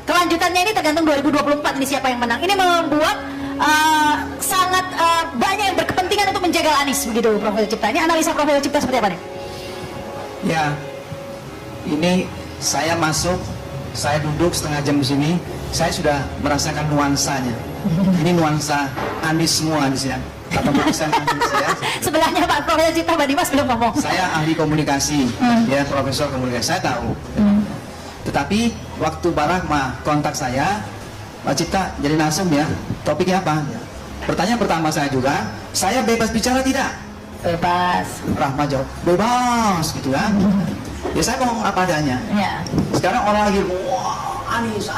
kelanjutannya ini tergantung 2024 ini siapa yang menang. Ini membuat sangat banyak yang berkepentingan untuk menjaga Anies begitu, Profesor Cipta. Ini analisa Profesor Cipta seperti apa nih? Ya, ini saya masuk, saya duduk setengah jam di sini, saya sudah merasakan nuansanya. Ini nuansa Anies semua di sini. Atau tulisan Anies ya. Sebelahnya Pak Profesor Cipta, Mbak Dimas belum ngomong. Saya ahli komunikasi, ya profesor komunikasi, saya tahu. Tetapi waktu Barahma kontak saya, Pak Cipta jadi langsung ya, topiknya apa? Pertanyaan pertama saya juga, saya bebas bicara tidak? Bebas. Rahma jawab, bebas gitu kan. Ya saya ngomong apa adanya. Ya. Sekarang orang lagi, wah Anies.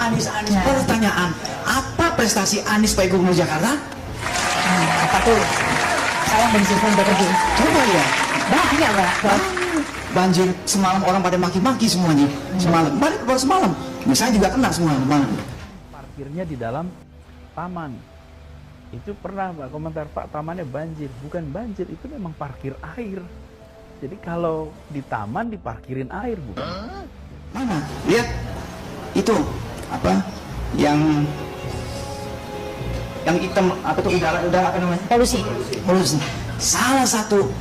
Ya. Pertanyaan, apa prestasi Anies Pak Gubernur Jakarta? Apa tuh? Saya bersyukur bekerja. Coba ya. Banyak Pak. Banjir semalam orang pada maki-maki semuanya. Semalam, baru semalam. Saya juga kena semua kemarin. Parkirnya di dalam taman. Itu pernah Pak komentar, Pak tamannya banjir. Bukan banjir, itu memang parkir air. Jadi kalau di taman diparkirin air bukan? Mana? Lihat itu apa? Yang hitam apa tuh udara apa namanya? Polusi. Salah satu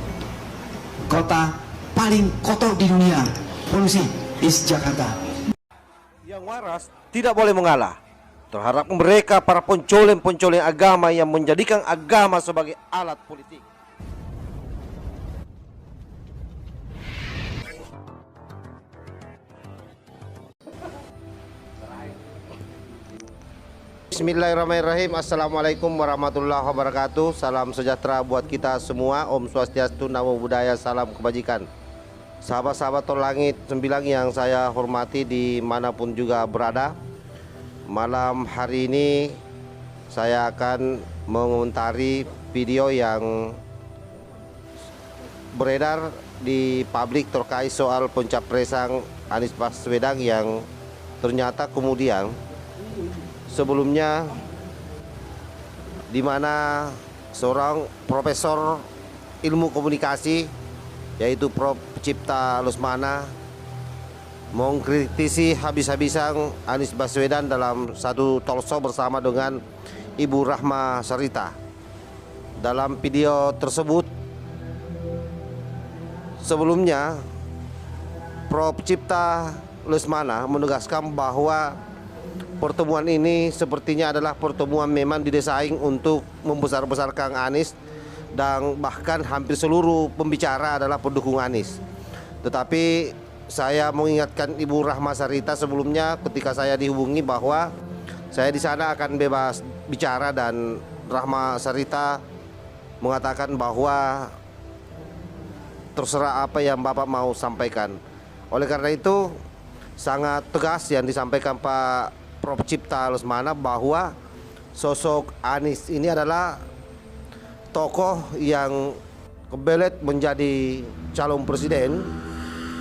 kota paling kotor di dunia polusi di Jakarta. Yang waras tidak boleh mengalah terhadap mereka para pencoleng-pencoleng agama yang menjadikan agama sebagai alat politik. Bismillahirrahmanirrahim. Assalamualaikum warahmatullahi wabarakatuh. Salam sejahtera buat kita semua. Om Swastiastu, Namo Buddhaya, salam kebajikan. Sahabat-sahabat Tol Langit 9 yang saya hormati dimanapun juga berada, malam hari ini saya akan mengomentari video yang beredar di publik terkait soal pencapresan Anies Baswedan yang ternyata kemudian sebelumnya di mana seorang profesor ilmu komunikasi yaitu Prof. Cipta Lesmana mengkritisi habis-habisan Anies Baswedan dalam satu talkshow bersama dengan Ibu Rahma Sarita. Dalam video tersebut sebelumnya Prof. Cipta Lesmana menegaskan bahwa pertemuan ini sepertinya adalah pertemuan memang didesain untuk membesar-besarkan Anies dan bahkan hampir seluruh pembicara adalah pendukung Anies. Tetapi saya mengingatkan Ibu Rahma Sarita sebelumnya ketika saya dihubungi bahwa saya di sana akan bebas bicara dan Rahma Sarita mengatakan bahwa terserah apa yang Bapak mau sampaikan. Oleh karena itu sangat tegas yang disampaikan Pak Prof. Cipta Lesmana bahwa sosok Anies ini adalah tokoh yang kebelet menjadi calon presiden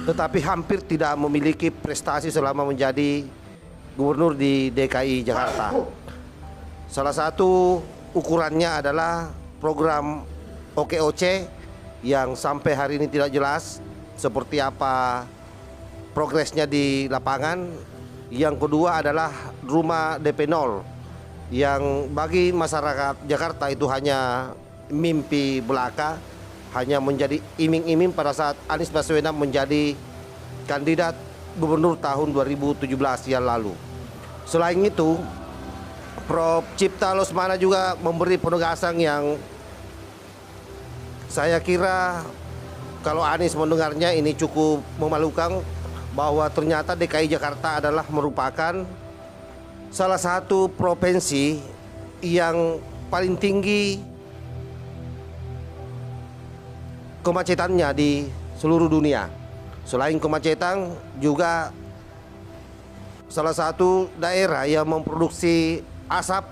tetapi hampir tidak memiliki prestasi selama menjadi gubernur di DKI Jakarta. Salah satu ukurannya adalah program OKOC yang sampai hari ini tidak jelas seperti apa progresnya di lapangan. Yang kedua adalah rumah DP 0 yang bagi masyarakat Jakarta itu hanya mimpi belaka, hanya menjadi iming-iming pada saat Anies Baswedan menjadi kandidat gubernur tahun 2017 yang lalu. Selain itu, Prof. Cipta Lesmana juga memberi penegasan yang saya kira kalau Anies mendengarnya ini cukup memalukan, bahwa ternyata DKI Jakarta adalah merupakan salah satu provinsi yang paling tinggi kemacetannya di seluruh dunia. Selain kemacetan, juga salah satu daerah yang memproduksi asap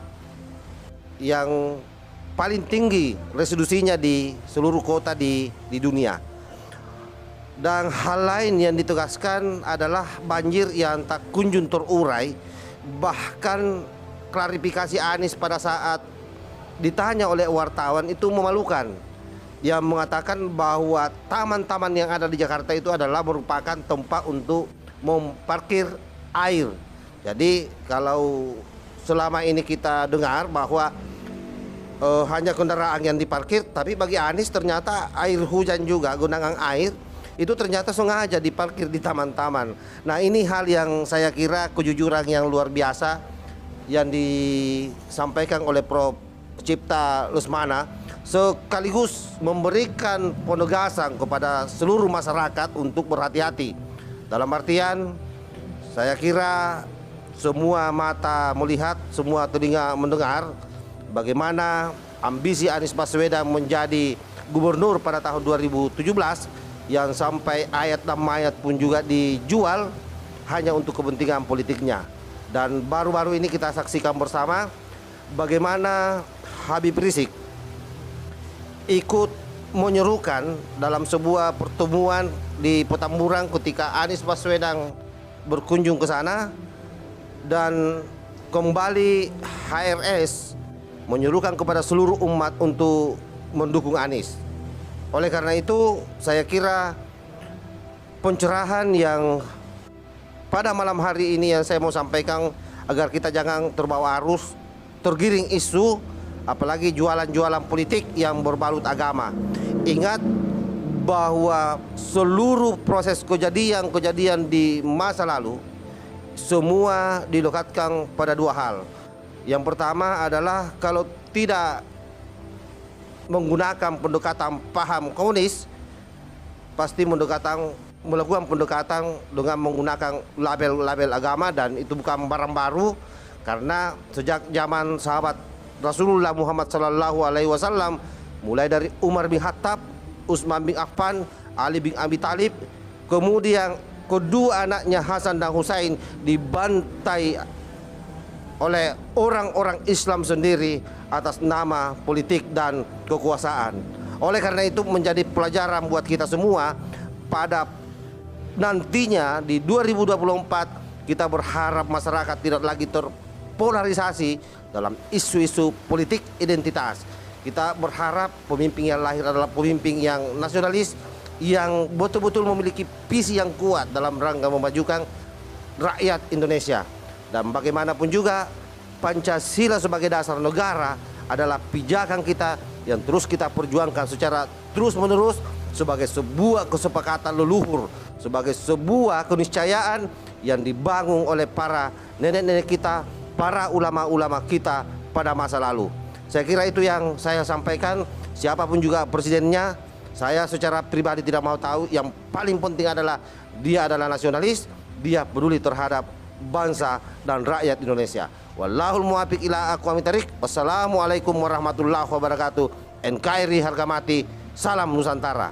yang paling tinggi residusinya di seluruh kota di dunia. Dan hal lain yang ditegaskan adalah banjir yang tak kunjung terurai. Bahkan klarifikasi Anies pada saat ditanya oleh wartawan itu memalukan, yang mengatakan bahwa taman-taman yang ada di Jakarta itu adalah merupakan tempat untuk memparkir air. Jadi kalau selama ini kita dengar bahwa hanya kendaraan yang diparkir, tapi bagi Anies ternyata air hujan juga, genangan air itu ternyata sengaja diparkir di taman-taman. Nah, ini hal yang saya kira kejujuran yang luar biasa yang disampaikan oleh Prof. Cipta Lesmana, sekaligus memberikan penegasan kepada seluruh masyarakat untuk berhati-hati. Dalam artian, saya kira semua mata melihat, semua telinga mendengar bagaimana ambisi Anies Baswedan menjadi gubernur pada tahun 2017 yang sampai ayat dan mayat pun juga dijual hanya untuk kepentingan politiknya. Dan baru-baru ini kita saksikan bersama bagaimana Habib Rizik ikut menyerukan dalam sebuah pertemuan di Petamburan ketika Anies Baswedan berkunjung ke sana, dan kembali HRS menyerukan kepada seluruh umat untuk mendukung Anies. Oleh karena itu, saya kira pencerahan yang pada malam hari ini yang saya mau sampaikan agar kita jangan terbawa arus, tergiring isu, apalagi jualan-jualan politik yang berbalut agama. Ingat bahwa seluruh proses kejadian-kejadian di masa lalu semua dilekatkan pada dua hal. Yang pertama adalah kalau tidak menggunakan pendekatan paham komunis, pasti melakukan pendekatan dengan menggunakan label-label agama, dan itu bukan barang baru karena sejak zaman sahabat Rasulullah Muhammad SAW, mulai dari Umar bin Khattab, Utsman bin Affan, Ali bin Abi Thalib, kemudian kedua anaknya Hasan dan Husain dibantai oleh orang-orang Islam sendiri atas nama politik dan kekuasaan. Oleh karena itu menjadi pelajaran buat kita semua pada nantinya di 2024, kita berharap masyarakat tidak lagi terpolarisasi dalam isu-isu politik identitas. Kita berharap pemimpin yang lahir adalah pemimpin yang nasionalis, yang betul-betul memiliki visi yang kuat dalam rangka memajukan rakyat Indonesia. Dan bagaimanapun juga Pancasila sebagai dasar negara adalah pijakan kita yang terus kita perjuangkan secara terus-menerus sebagai sebuah kesepakatan leluhur, sebagai sebuah keniscayaan yang dibangun oleh para nenek-nenek kita, para ulama-ulama kita pada masa lalu. Saya kira itu yang saya sampaikan. Siapapun juga presidennya, saya secara pribadi tidak mau tahu. Yang paling penting adalah dia adalah nasionalis, dia peduli terhadap bangsa dan rakyat Indonesia. Wallahul muwaffiq ila aqwamit thoriq. Wassalamualaikum warahmatullahi wabarakatuh. NKRI harga mati. Salam Nusantara.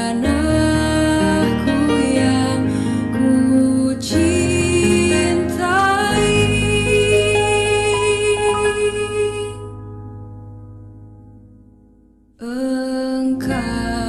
Tanahku yang ku cintai, engkau